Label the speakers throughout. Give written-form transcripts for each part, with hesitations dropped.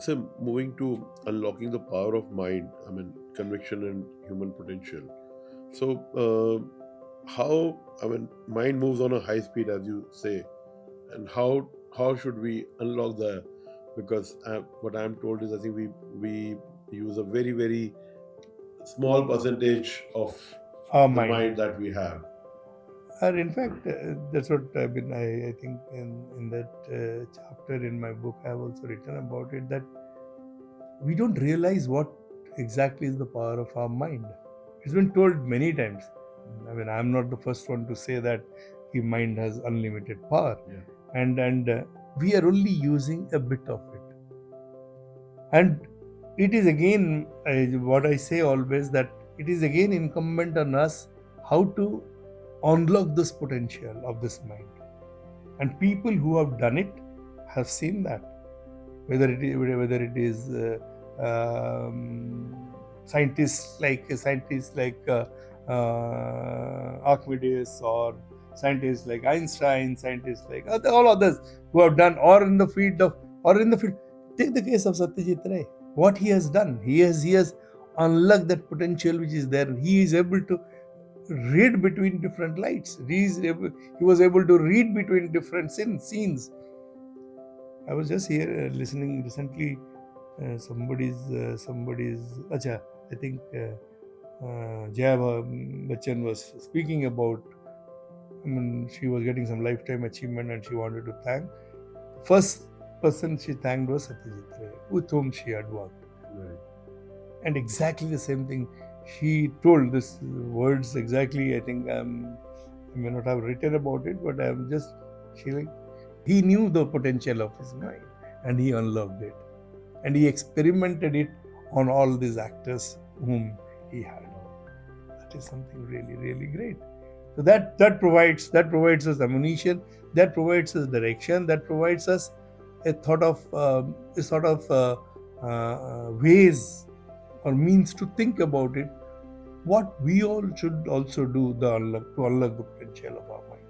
Speaker 1: let's say moving to unlocking the power of mind, I mean, conviction and human potential. So, how, I mean, mind moves on a high speed, as you say, and how should we unlock the, because what I'm told is I think we use a very small percentage of
Speaker 2: Our
Speaker 1: the
Speaker 2: mind.
Speaker 1: mind that we have.
Speaker 2: And in fact, that's what I think in that chapter in my book, I have also written about it that we don't realize what exactly is the power of our mind. It's been told many times. I mean, I'm not the first one to say that the mind has unlimited power,
Speaker 1: Yeah.
Speaker 2: and we are only using a bit of it. And it is again what I say always, that it is again incumbent on us how to unlock this potential of this mind. And people who have done it have seen that, whether it is Archimedes, or scientists like Einstein, scientists like all others who have done, or in the field of, or in the field. Take the case of Satyajit Ray. What he has done, he has unlocked that potential which is there. He is able to read between different lights. He was able to read between different scenes. I was just here listening recently. Somebody's. Acha, I think Jaya Bachchan was speaking about. I mean, she was getting some lifetime achievement, and she wanted to thank. First person she thanked was Satyajit Ray, with whom she had worked.
Speaker 1: Right.
Speaker 2: And exactly the same thing she told. This words exactly. I think I may not have written about it, but I'm just feeling. He knew the potential of his mind, and he unlocked it, and he experimented it on all these actors whom he had. That is something really great. So that provides us ammunition, that provides us direction, that provides us a thought of a sort of ways or means to think about it. What we all should also do to unlock the potential of our mind.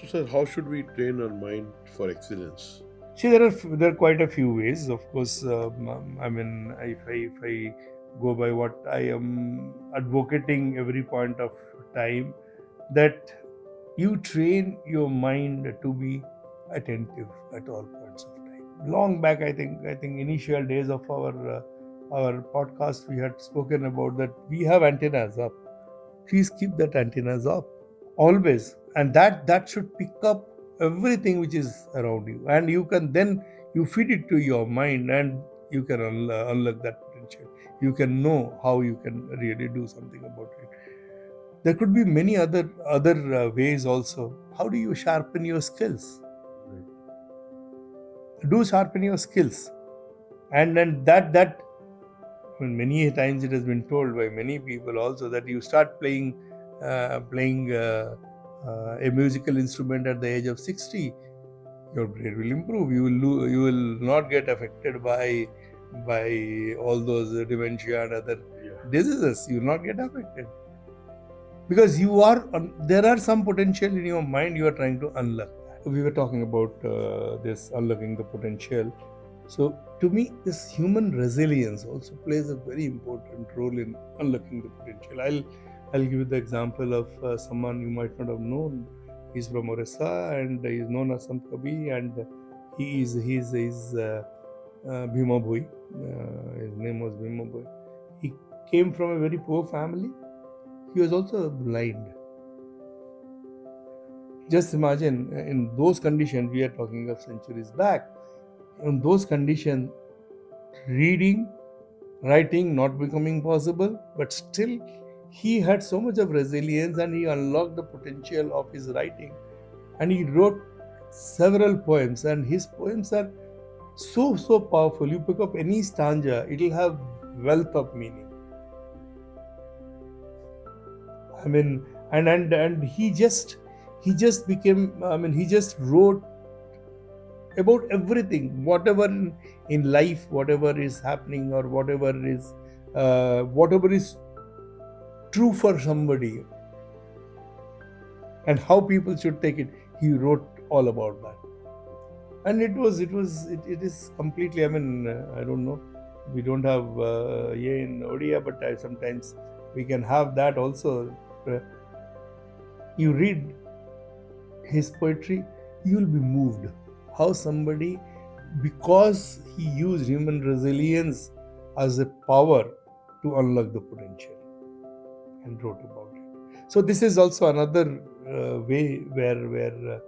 Speaker 1: So, sir, how should we train our mind for excellence?
Speaker 2: See, there are quite a few ways. Of course, I mean, if I go by what I am advocating every point of time, that you train your mind to be attentive at all points of time. Long back, I think initial days of our podcast, we had spoken about that we have antennas up. Please keep that antennas up always, and that should pick up everything which is around you, and you can then you feed it to your mind, and you can unlock that potential. You can know how you can really do something about it. There could be many other ways also. How do you sharpen your skills?
Speaker 1: Right.
Speaker 2: Do sharpen your skills, and then that I mean, many times it has been told by many people also that you start playing a musical instrument at the age of 60, your brain will improve. You will not get affected by all those dementia and other diseases. You will not get affected because there are some potential in your mind you are trying to unlock. We were talking about this unlocking the potential. So to me, this human resilience also plays a very important role in unlocking the potential. I'll give you the example of someone you might not have known. He's from Orissa and he's known as Sant Kabi, and he's Bhima Bhoi. His name was Bhima Bhoi. He came from a very poor family. He was also blind. Just imagine in those conditions, we are talking of centuries back. In those conditions, reading, writing not becoming possible, but still he had so much of resilience, and he unlocked the potential of his writing, and he wrote several poems, and his poems are so powerful. You pick up any stanza, it will have wealth of meaning. I mean, and he just became, I mean, he just wrote about everything, whatever in life, whatever is happening, or whatever is true for somebody, and how people should take it. He wrote all about that. And it is completely, I mean, I don't know, we don't have yeah in Odia, but sometimes we can have that also. Uh, you read his poetry, you will be moved. How somebody, because he used human resilience as a power to unlock the potential and wrote about it. So this is also another way where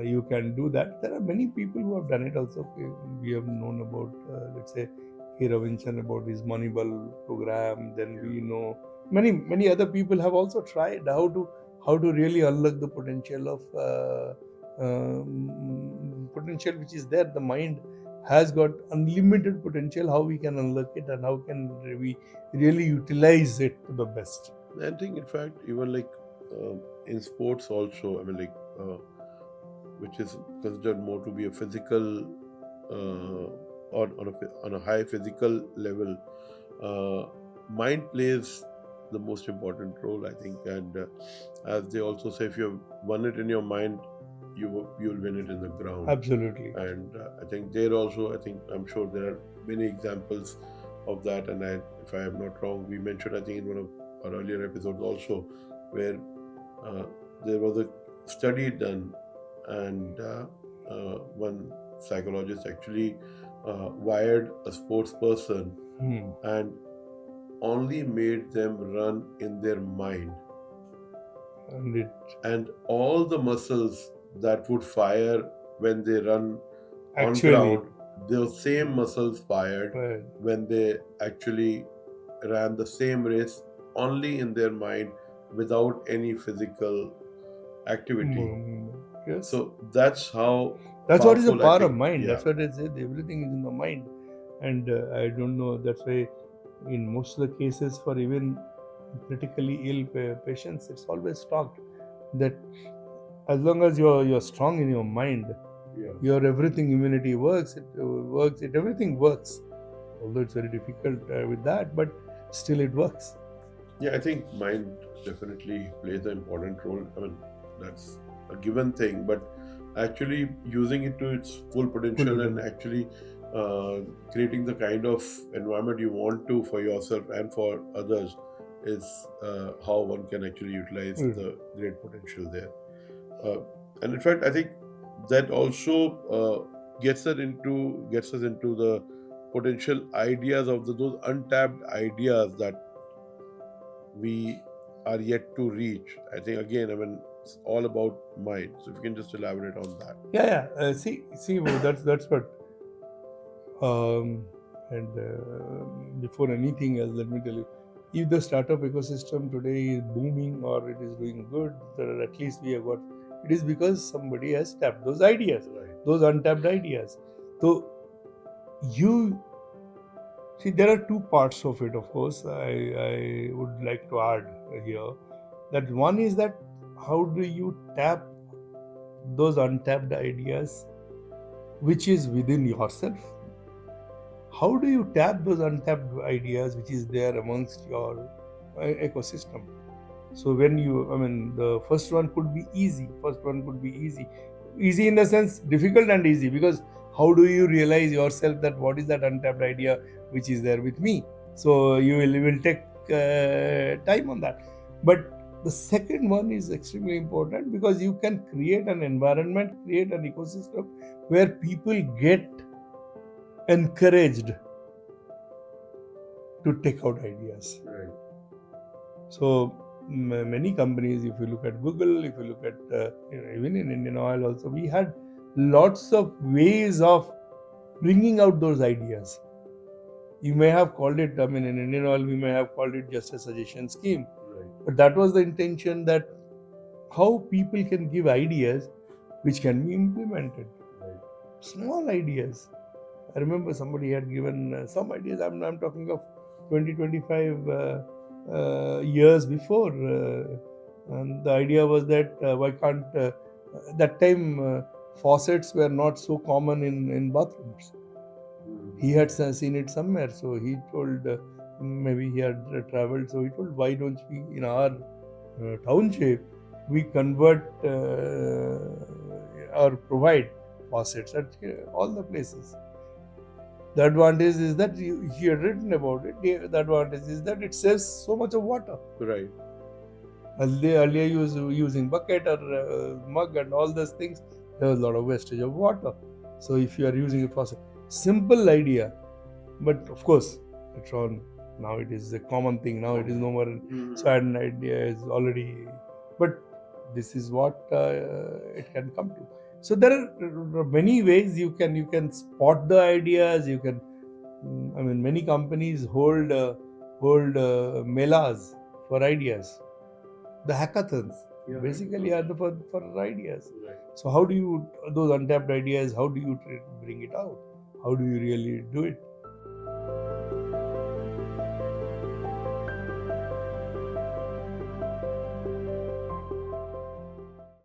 Speaker 2: you can do that. There are many people who have done it also. We have known about, let's say, K. Ravinchan about his Moneyball program. Then we know many other people have also tried how to really unlock the potential of potential which is there. The mind has got unlimited potential. How we can unlock it and how can we really utilize it to the best.
Speaker 1: I think, in fact, even like uh, in sports also, I mean, like which is considered more to be a physical on a high physical level, uh, mind plays the most important role, I think. And as they also say, if you've won it in your mind, you'll win it in the ground.
Speaker 2: Absolutely.
Speaker 1: And I think there also, I think, I'm sure there are many examples of that. And if I am not wrong, we mentioned, I think, in one of our earlier episodes also, where uh, there was a study done, and one psychologist actually wired a sports person and only made them run in their mind,
Speaker 2: And
Speaker 1: and all the muscles that would fire when they run on
Speaker 2: actually,
Speaker 1: ground, those same muscles fired
Speaker 2: right.
Speaker 1: when they actually ran the same race only in their mind without any physical activity.
Speaker 2: Yes.
Speaker 1: So that's how
Speaker 2: That's what is the
Speaker 1: powerful, I
Speaker 2: power of
Speaker 1: think.
Speaker 2: mind.
Speaker 1: Yeah.
Speaker 2: That's what I said. Everything is in the mind. And I don't know. That's why, in most of the cases, for even critically ill patients, it's always talked that as long as you're strong in your mind,
Speaker 1: Yeah.
Speaker 2: your everything immunity works. It works. It everything works. Although it's very difficult with that, but still it works.
Speaker 1: Yeah, I think mind definitely plays an important role. I mean, that's a given thing, but actually using it to its full
Speaker 2: Full
Speaker 1: potential and
Speaker 2: potential.
Speaker 1: actually uh, creating the kind of environment you want to for yourself and for others is how one can actually utilize the great potential there. Uh, and in fact, I think that also gets us into the potential ideas of those untapped ideas that we are yet to reach. I think, again, I mean, it's all about mind. So if you can just elaborate on that.
Speaker 2: Yeah. See, well, that's what. And before anything else, let me tell you, if the startup ecosystem today is booming or it is doing good, or at least we have got, it is because somebody has tapped those ideas,
Speaker 1: Right.
Speaker 2: those untapped ideas. So you see, there are two parts of it. Of course, I would like to add here that one is that how do you tap those untapped ideas which is within yourself? How do you tap those untapped ideas which is there amongst your ecosystem? So when you, I mean, the first one could be easy. First one could be easy in the sense difficult and easy, because how do you realize yourself that what is that untapped idea which is there with me? So you will take time on that. But the second one is extremely important, because you can create an environment, create an ecosystem where people get encouraged to take out ideas.
Speaker 1: Right.
Speaker 2: So many companies, if you look at Google, if you look at even in Indian Oil also, we had lots of ways of bringing out those ideas. You may have called it, I mean, in Indian Oil, we may have called it just a suggestion scheme.
Speaker 1: Right.
Speaker 2: But that was the intention, that how people can give ideas which can be implemented.
Speaker 1: Right.
Speaker 2: Small ideas. I remember somebody had given some ideas. I'm talking of 2025 years before. And the idea was that why can't, that time faucets were not so common in bathrooms. He had seen it somewhere, so he told, maybe he had traveled, so he told, why don't we, in our township, we convert or provide faucets at all the places. The advantage is that you had written about it. The advantage is that it saves so much of water.
Speaker 1: Right.
Speaker 2: Earlier you was using bucket or mug and all those things, there was a lot of wastage of water. So if you are using a faucet, simple idea, but of course later on, now it is a common thing. Now it is no more. So an idea is already, but this is what it can come to. So there are many ways you can spot the ideas. You can, many companies hold melas for ideas. The hackathons basically are for ideas.
Speaker 1: Right.
Speaker 2: So how do you, those untapped ideas, how do you bring it out? How do you really do it?